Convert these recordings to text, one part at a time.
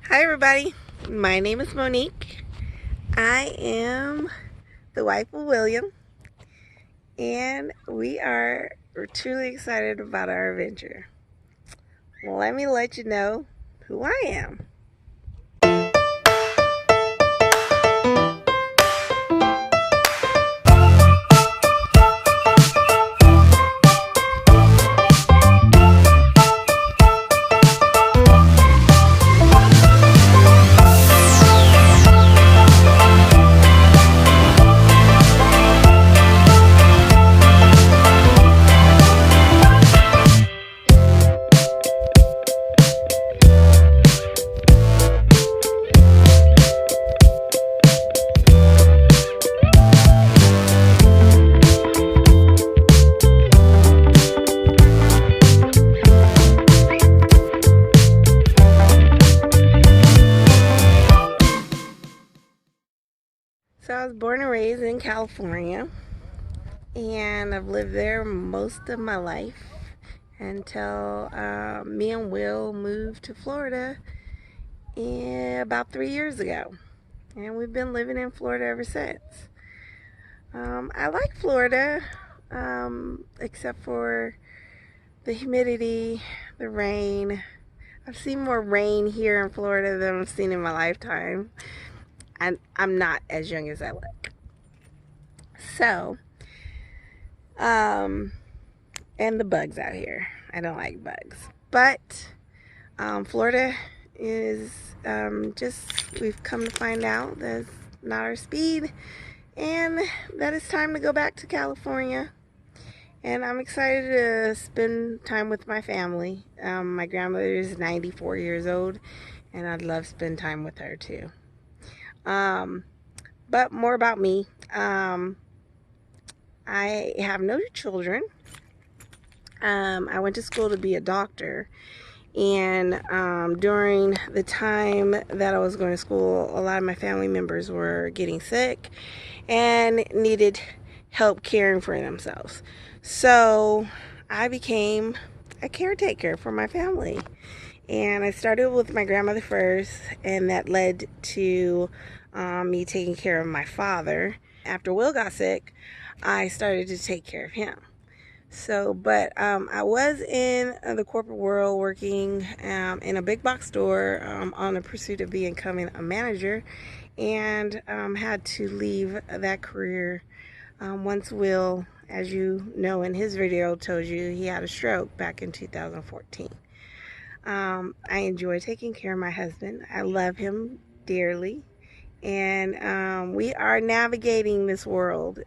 Hi everybody, my name is Monique. I am the wife of William, and we're truly excited about our adventure. Let me let you know who I am. So I was born and raised in California, and I've lived there most of my life until me and Will moved to Florida about 3 years ago. And we've been living in Florida ever since. I like Florida, except for the humidity, the rain. I've seen more rain here in Florida than I've seen in my lifetime. And I'm not as young as I look. So, and the bugs out here. I don't like bugs. But Florida is we've come to find out that it's not our speed, and that it's time to go back to California. And I'm excited to spend time with my family. My grandmother is 94 years old, and I'd love to spend time with her too. But more about me. I have no children. I went to school to be a doctor, and during the time that I was going to school, a lot of my family members were getting sick and needed help caring for themselves. So I became a caretaker for my family. And I started with my grandmother first, and that led to me taking care of my father. After Will got sick, I started to take care of him. So, but I was in the corporate world working in a big box store on the pursuit of becoming a manager, and had to leave that career once Will, as you know in his video, told you he had a stroke back in 2014. I enjoy taking care of my husband. I love him dearly, and we are navigating this world.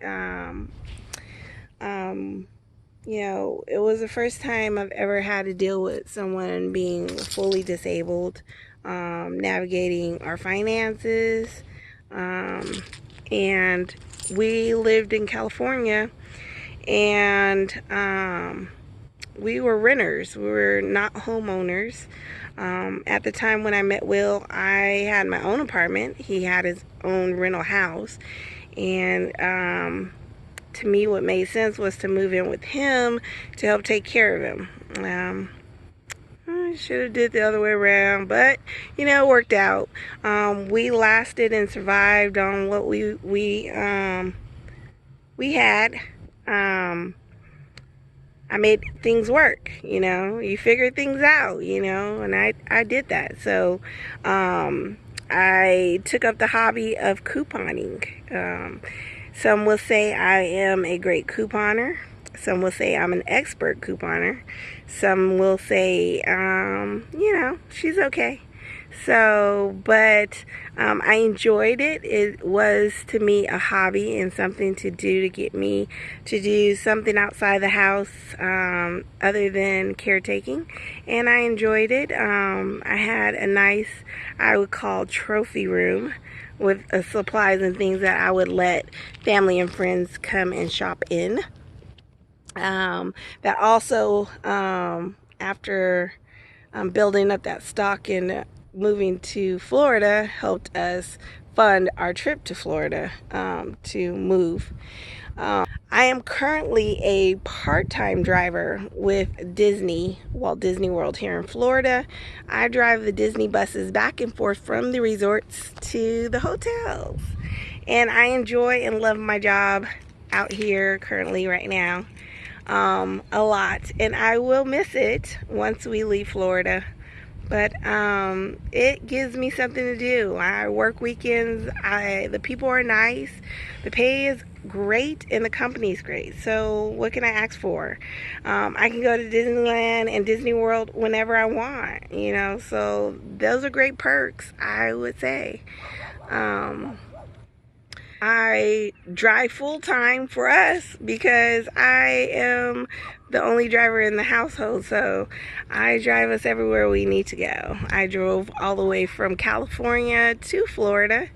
You know, it was the first time I've ever had to deal with someone being fully disabled, navigating our finances, and we lived in California, and we were renters. We were not homeowners. At the time when I met Will, I had my own apartment. He had his own rental house, and to me, what made sense was to move in with him to help take care of him. I should have did the other way around, but you know, it worked out. We lasted and survived on what we had. I made things work, you know. You figure things out, you know, and I did that. So I took up the hobby of couponing. Some will say I am a great couponer. Some will say I'm an expert couponer. Some will say, you know, she's okay. So, but I enjoyed it. It was to me a hobby and something to do to get me to do something outside the house other than caretaking. And I enjoyed it. I had a nice, I would call, trophy room with supplies and things that I would let family and friends come and shop in. That also, after building up that stock and moving to Florida, helped us fund our trip to Florida to move. I am currently a part-time driver with Walt Disney World here in Florida. I drive the Disney buses back and forth from the resorts to the hotels. And I enjoy and love my job out here currently right now a lot. And I will miss it once we leave Florida. But it gives me something to do. I work weekends. The people are nice. The pay is great and the company is great. So what can I ask for? I can go to Disneyland and Disney World whenever I want, you know. So those are great perks, I would say. I drive full-time for us because I am the only driver in the household, so I drive us everywhere we need to go. I drove all the way from California to Florida,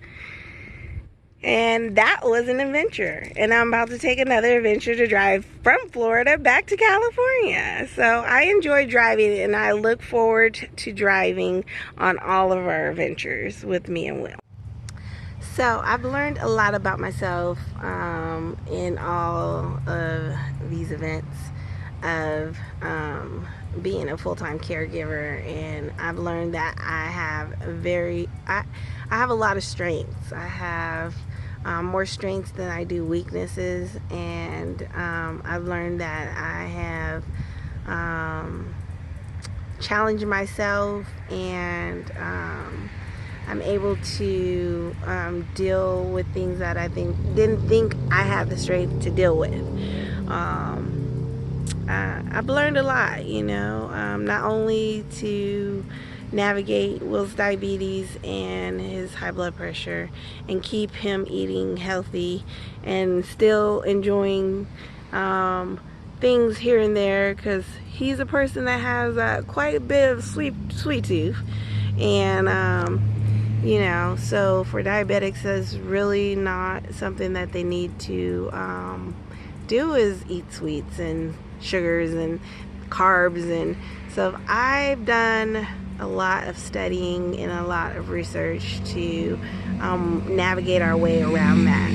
and that was an adventure. And I'm about to take another adventure to drive from Florida back to California. So I enjoy driving, and I look forward to driving on all of our adventures with me and Will. So I've learned a lot about myself in all of these events of being a full-time caregiver, and I've learned that I have a lot of strengths. I have more strengths than I do weaknesses, and I've learned that I have challenged myself, and I'm able to deal with things that I didn't think I had the strength to deal with. I've learned a lot, you know, not only to navigate Will's diabetes and his high blood pressure and keep him eating healthy and still enjoying things here and there, because he's a person that has quite a bit of sweet tooth, and you know, so for diabetics, that's really not something that they need to do, is eat sweets and sugars and carbs. And so I've done a lot of studying and a lot of research to navigate our way around that.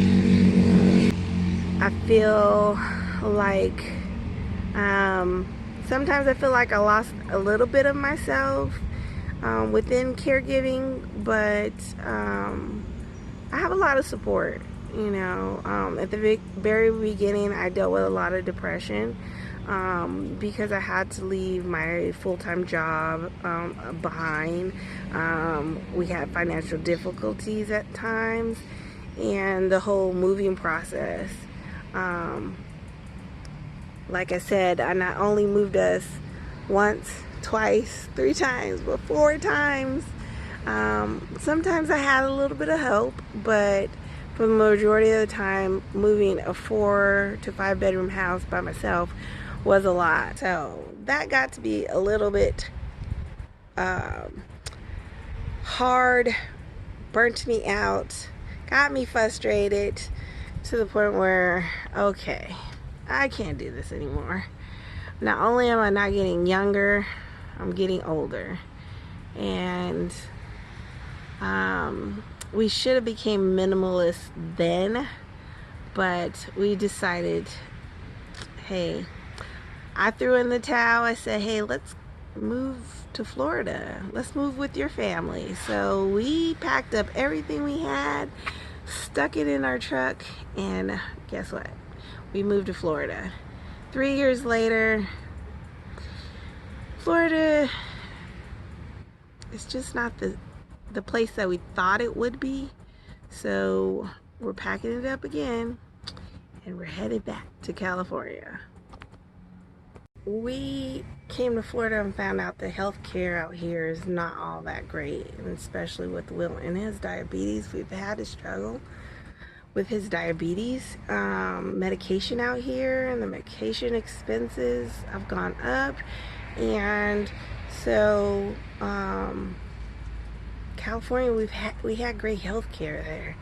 I feel like sometimes I feel like I lost a little bit of myself within caregiving, but I have a lot of support, you know. At the very beginning, I dealt with a lot of depression because I had to leave my full-time job behind. We had financial difficulties at times, and the whole moving process. Like I said, I not only moved us once, twice, 3 times, but 4 times. Sometimes I had a little bit of help, but for the majority of the time, moving a 4 to 5 bedroom house by myself was a lot. So that got to be a little bit hard, burnt me out, got me frustrated to the point where, okay, I can't do this anymore. Not only am I not getting younger, I'm getting older. And we should have became minimalist then, but we decided, hey, I threw in the towel. I said, hey, let's move to Florida. Let's move with your family. So we packed up everything we had, stuck it in our truck, and guess what? We moved to Florida. 3 years later, Florida is just not the place that we thought it would be. So we're packing it up again, and we're headed back to California. We came to Florida and found out the health care out here is not all that great, and especially with Will and his diabetes. We've had to struggle with his diabetes. Medication out here, and the medication expenses have gone up. And so California, we had great health care there.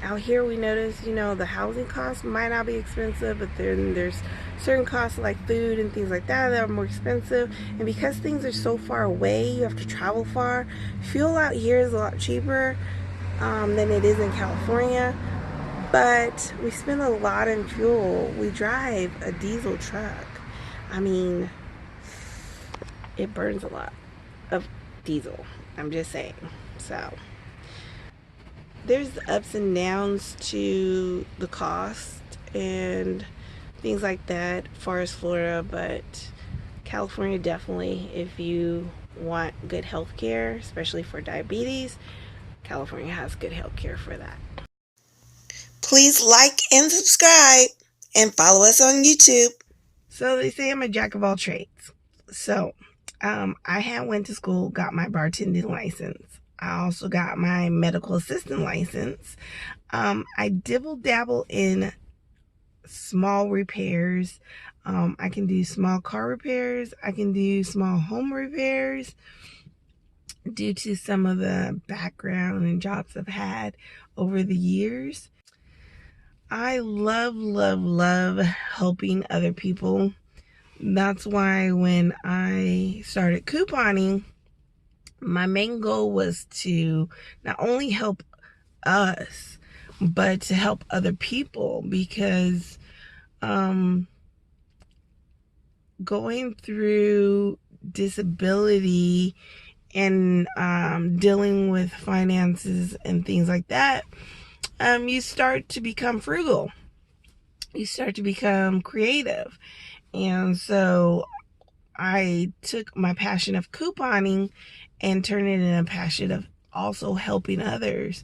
Out here we noticed, you know, the housing costs might not be expensive, but then there's certain costs like food and things like that are more expensive. And because things are so far away, you have to travel far. Fuel out here is a lot cheaper than it is in California. but we spend a lot in fuel. We drive a diesel truck. I mean, it burns a lot of diesel. I'm just saying. So there's ups and downs to the cost and things like that as far as Florida, but California definitely, if you want good health care, especially for diabetes, California has good health care for that. Please like and subscribe and follow us on YouTube. So they say I'm a jack of all trades. So I had went to school, got my bartending license. I also got my medical assistant license. I dibble dabble in small repairs. I can do small car repairs. I can do small home repairs due to some of the background and jobs I've had over the years. I love helping other people. That's why when I started couponing, my main goal was to not only help us, but to help other people, because going through disability and dealing with finances and things like that, you start to become frugal. You start to become creative. And so I took my passion of couponing and turned it into a passion of also helping others.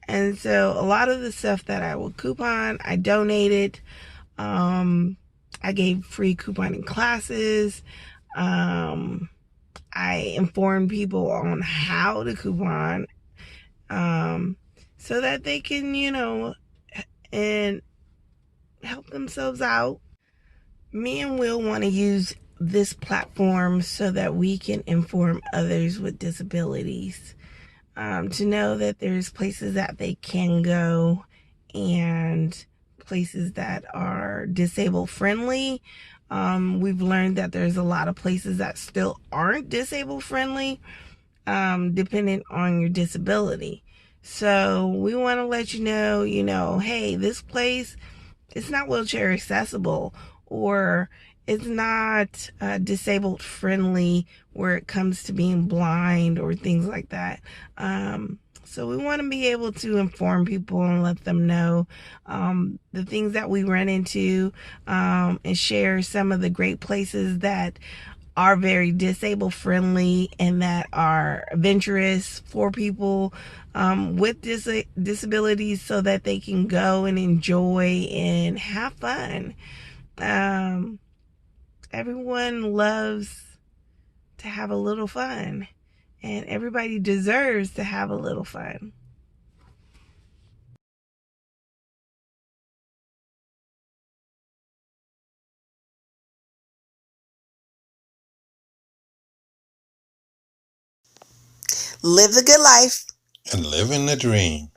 And so a lot of the stuff that I would coupon, I donated. I gave free couponing classes. I informed people on how to coupon, so that they can, and help themselves out. Me and Will want to use this platform so that we can inform others with disabilities, to know that there's places that they can go and places that are disabled friendly. We've learned that there's a lot of places that still aren't disabled friendly, depending on your disability. So we want to let you know, hey, this place, it's not wheelchair accessible, or it's not disabled friendly where it comes to being blind or things like that. So we want to be able to inform people and let them know the things that we run into, and share some of the great places that are very disabled friendly and that are adventurous for people with disabilities, so that they can go and enjoy and have fun. Everyone loves to have a little fun, and everybody deserves to have a little fun. Live the good life and living the dream.